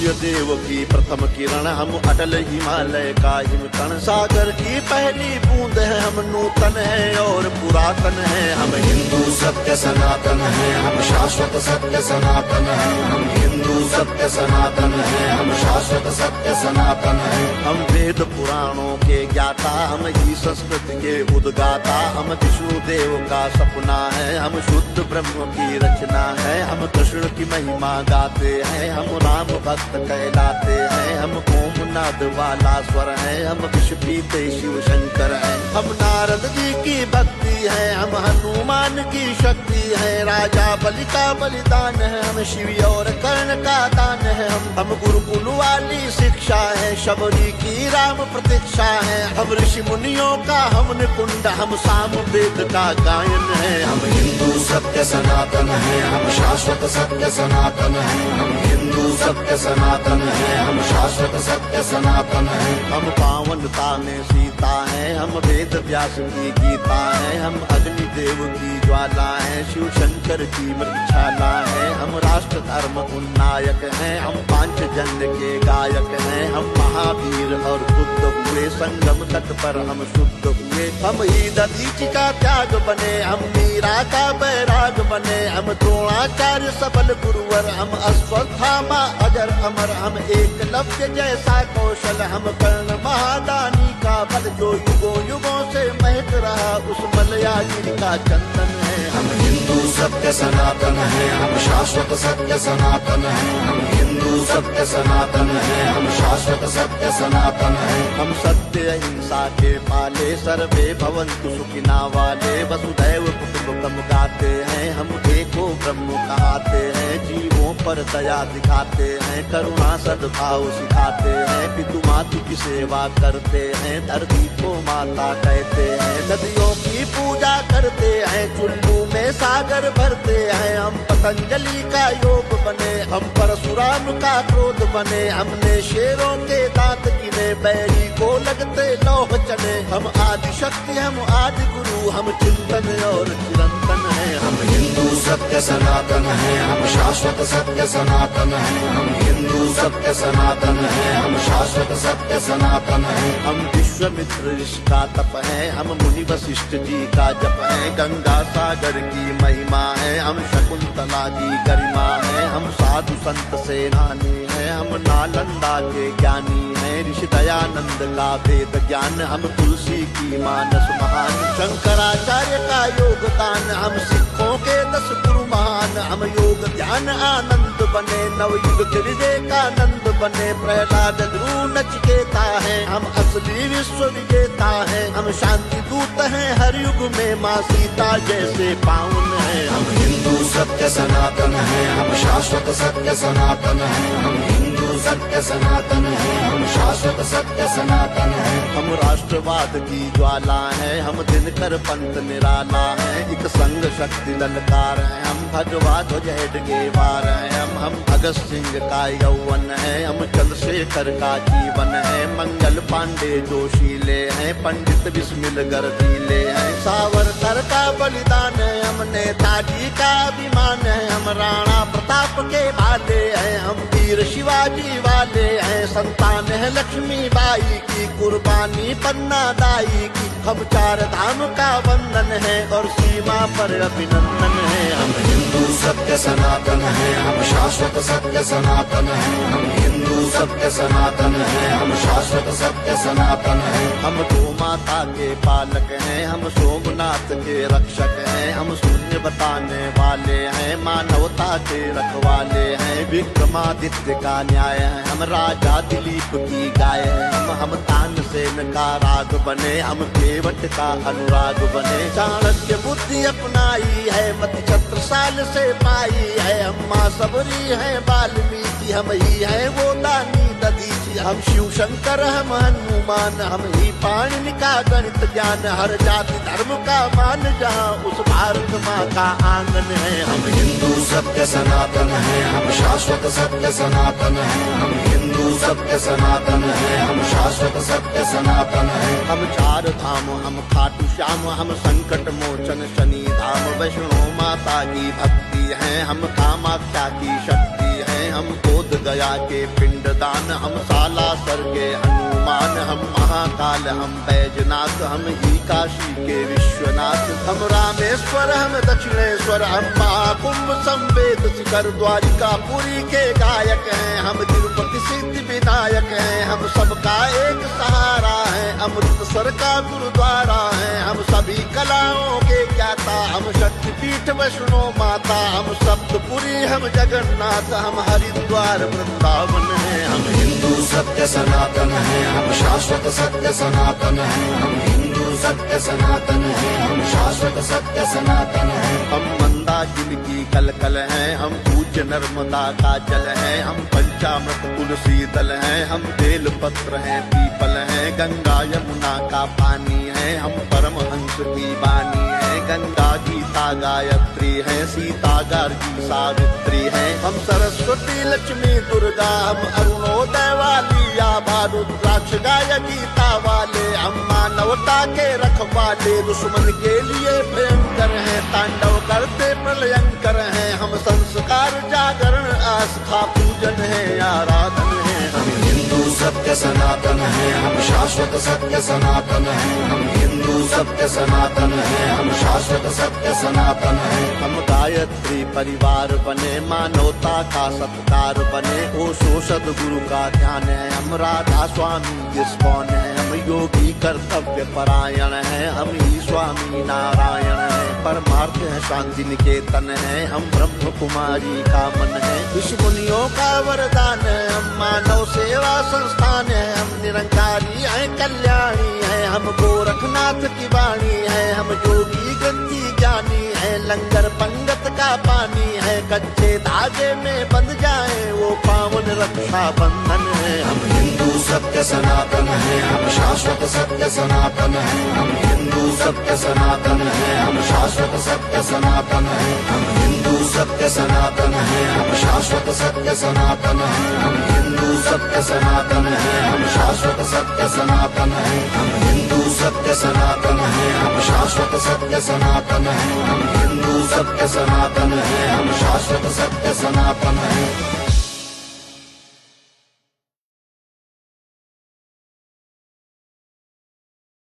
सूर्य देव की प्रथम किरण, हम अटल हिमालय का हिमकण। सागर की पहली बूंद है, हम नूतन है और पुरातन है। हम हिंदू सत्य सनातन है, हम शाश्वत सत्य सनातन है। हम हिंदू सत्य सनातन है, हम शाश्वत सत्य सनातन है। हम वेद पुराणों के ज्ञाता, हम ही संस्कृति के उद्गाता। हम विष्णु देव का सपना है, हम शुद्ध ब्रह्म की रचना है। हम कृष्ण की महिमा गाते हैं, हम राम भक्त कहलाते हैं। हम ओम नाद वाला स्वर है, हम विष पीते शिव शंकर है। हम नारद जी की भक्ति है, हम हनुमान की शक्ति है। राजा बलि का बलिदान है, हम शिव और कर्ण का दान है। हम गुरुकुल वाली शिक्षा है, शबरी की राम प्रतीक्षा है। हम ऋषि मुनियों का हम निकुंड, हम साम वेद का गायन है। हम हिंदू सत्य सनातन है, हम शाश्वत सत्य सनातन है। हम हिंदू सत्य सनातन है, हम शाश्वत सत्य सनातन है। हम पावनता में सीता है, हम वेद व्यास की गीता है। हम अग्नि देव की ज्वाला है, शिव शंकर की मृक्षाला है। हम राष्ट्र धर्म उन्नायक हैं, हम पांचजन्य के गायक हैं। हम महावीर और बुद्ध हुए, संगम तट पर हम शुद्ध हुए। हम ही दधीचि का त्याग बने, हम मीरा का बैराग बने। हम द्रोणाचार्य सबल गुरुवर, हम अश्वत्थामा अजर अमर। हम एकलव्य जैसा कौशल, हम कर्ण महादानी का बल। जो युगों युगों से महक रहा, उस मलयाजी का चंदन है। हम हिंदू सत्य सनातन है, हम शाश्वत सत्य सनातन है। हम हिंदू सत्य सनातन है, हम शाश्वत सत्य सनातन है। हम सत्य अहिंसा के पाले, सर्वे भवन्तु सुखिना वाले। वसुधैव कुटुम्बकम् गाते हैं, हम एको ब्रह्म कहाते हैं। जीवों पर दया दिखाते हैं, करुणा सद्भाव सिखाते हैं। पितु मातु की सेवा करते हैं, धरती को माता कहते हैं। नदियों की पूजा करते हैं, चुल्लू में सागर भरते हैं। हम पतंजलि का योग बने, हम परशुराम का क्रोध बने। हमने शेरों के दांत गिने, बैरी को लगते लौह चने। हम आदि शक्ति, हम आदि गुरु, हम चिंतन और चिरंतन है। हम हिंदू सत्य सनातन है, हम शाश्वत सत्य सनातन है। हम हिंदू सत्य सनातन है, हम शाश्वत सत्य सनातन है। हम विश्वामित्र ऋषि का तप है, हम मुनि वशिष्ठ जी का जप है। गंगा सागर की महिमा है, हम शकुंतला की गरिमा है। हम साधु संत सेनानी है, हम नालंदा के ज्ञानी है। ऋषि दयानंद का वेद ज्ञान, हम तुलसी की मानस महान। शंकराचार्य का योगदान, हम सिखों के 10 गुरु महान। हम योग ध्यान आनंद बने, नवयुग के विवेकानंद बने। प्रहलाद ध्रुव नचिकेता है, हम असली विश्व विजेता है। हम शांति दूत हैं हर युग में, माँ सीता जैसे पावन है। हम हिंदू सत्य सनातन है, हम शाश्वत सत्य सनातन है। हम हिंदू सत्य सनातन है, हम शाश्वत सत्य सनातन है। हम राष्ट्रवाद की ज्वाला है, हम दिनकर पंथ निराला है। एक संग शक्ति ललकार है, हम भगवा ध्वज हेडगेवार है। हम भगत सिंह का यौवन है, हम चंद्रशेखर का जीवन है। मंगल पांडे जोशीले हैं, पंडित बिस्मिल गर्दीले हैं। सावरकर का बलिदान है, हम नेताजी का अभिमान है। हम राणा प्रताप के भाले हैं, हम वीर शिवाजी वाले हैं। संतान है लक्ष्मी बाई की, कुर्बानी पन्ना दाई की। हम 4 धाम का वंदन है, और सीमा पर अभिनंदन है। हम हिंदू सत्य सनातन है, हम शाश्वत सत्य सनातन है। हम हिंदू सत्य सनातन है, हम शाश्वत सत्य सनातन है। हम गौ माता के पालक हैं, हम सोमनाथ के रक्षक हैं। हम शून्य बताने वाले हैं, मानवता के रखवाले हैं। विक्रमादित्य का न्याय है, हम राजा दिलीप की गाय है। हम तानसेन का राग बने, हम केवट का अनुराग बने। चाणक्य बुद्धि अपनाई है, मति छत्रसाल से पाई है। हम माँ सबरी है वाल्मीकि, हम ही है वो दानी दधीचि। हम शिव शंकर, हम हनुमान, हम ही पाणिनि का गणित ज्ञान। हर जाति धर्म का मान, जहाँ उस भारत माँ का आंगन है। हम हिंदू सत्य सनातन है, हम शाश्वत सत्य सनातन है। हम हिंदू सत्य सनातन है, हम शाश्वत सत्य सनातन है। हम 4 धाम, हम खाटू श्याम, हम संकट मोचन शनि धाम। वैष्णो माता की भक्ति है, हम कामाख्या की शक्ति है। हम बोध गया के पिंडदान, हम सालासर के हनुमान, हम महाकाल, हम बैजनाथ, हम ही काशी के विश्वनाथ, हम रामेश्वर, हम दक्षिणेश्वर, हम महाकुंभ संवेद शिखर द्वारिका पुरी के गायक हैं, हम तिरुपति सिद्धि विनायक हैं, हम सबका एक सहारा है, अमृतसर का गुरुद्वारा है, हम सभी कलाओं के ज्ञाता, हम शक्तिपीठ वैष्णो माता, हम सप्तपुरी, हम जगन्नाथ, हम हरिद्वार वृंदावन है, हम हिंदू सत्य सनातन है, हम शाश्वत सत्य सनातन है, हम हिंदू सत्य सनातन है, हम शाश्वत सत्य सनातन है, हम मंदाकिनी की कलकल है, हम पूज्य नर्मदा का जल है, हम पंचामृत तुलसी दल है, हम बेल पत्र है, पीपल है, गंगा यमुना का पानी है, हम परमहंस की वाणी है, गंगा गीता गायत्री है, सीता गार्गी सावित्री है, हम सरस्वती लक्ष्मी दुर्गा, हम अरुणोदय वाली या रुद्राक्ष गाय गीता वाले, हम मानवता के रखवाले, दुश्मन के लिए भयंकर है, तांडव करते प्रलयंकर है, हम संस्कार जागरण आस्था पूजन है, आराधन है, हम हिंदू सत्य सनातन है, हम शाश्वत सत्य सनातन है, हम हिंदू सत्य सनातन है, हम शाश्वत सत्य सनातन है, हम गायत्री परिवार बने, मानवता का सत्कार बने, ओशो सद्गुरु का ध्यान है, हम राधा स्वामी इस्कॉन है, हम योगी कर्तव्य परायण है, हम ही स्वामी नारायण है, परमार्थ है शांति निकेतन है, हम ब्रह्म कुमारी का मन है, ऋषि मुनियों का वरदान है, हम मानव सेवा संस्थान है, हम निरंकारी है, कल्याणी है, हम गोरखनाथ की वाणी है, हम योगी गंजी ज्ञानी है, लंगर पंगत का पानी है, कच्चे धागे में बंध जाए वो पावन रक्षा बंधन है, हम हिंदू सत्य सनातन है, हम शाश्वत सत्य सनातन है, हम हिंदू सत्य सनातन है, हम शाश्वत सत्य सनातन है, हम हिंदू सत्य सनातन है, हम शाश्वत सत्य सनातन है, हम हिंदू सत्य सनातन है, हम शाश्वत सत्य सनातन है, हम हिंदू सत्य सनातन है, हम शाश्वत सत्य सनातन है, हम हिंदू सत्य सनातन है, हम शाश्वत सत्य सनातन है।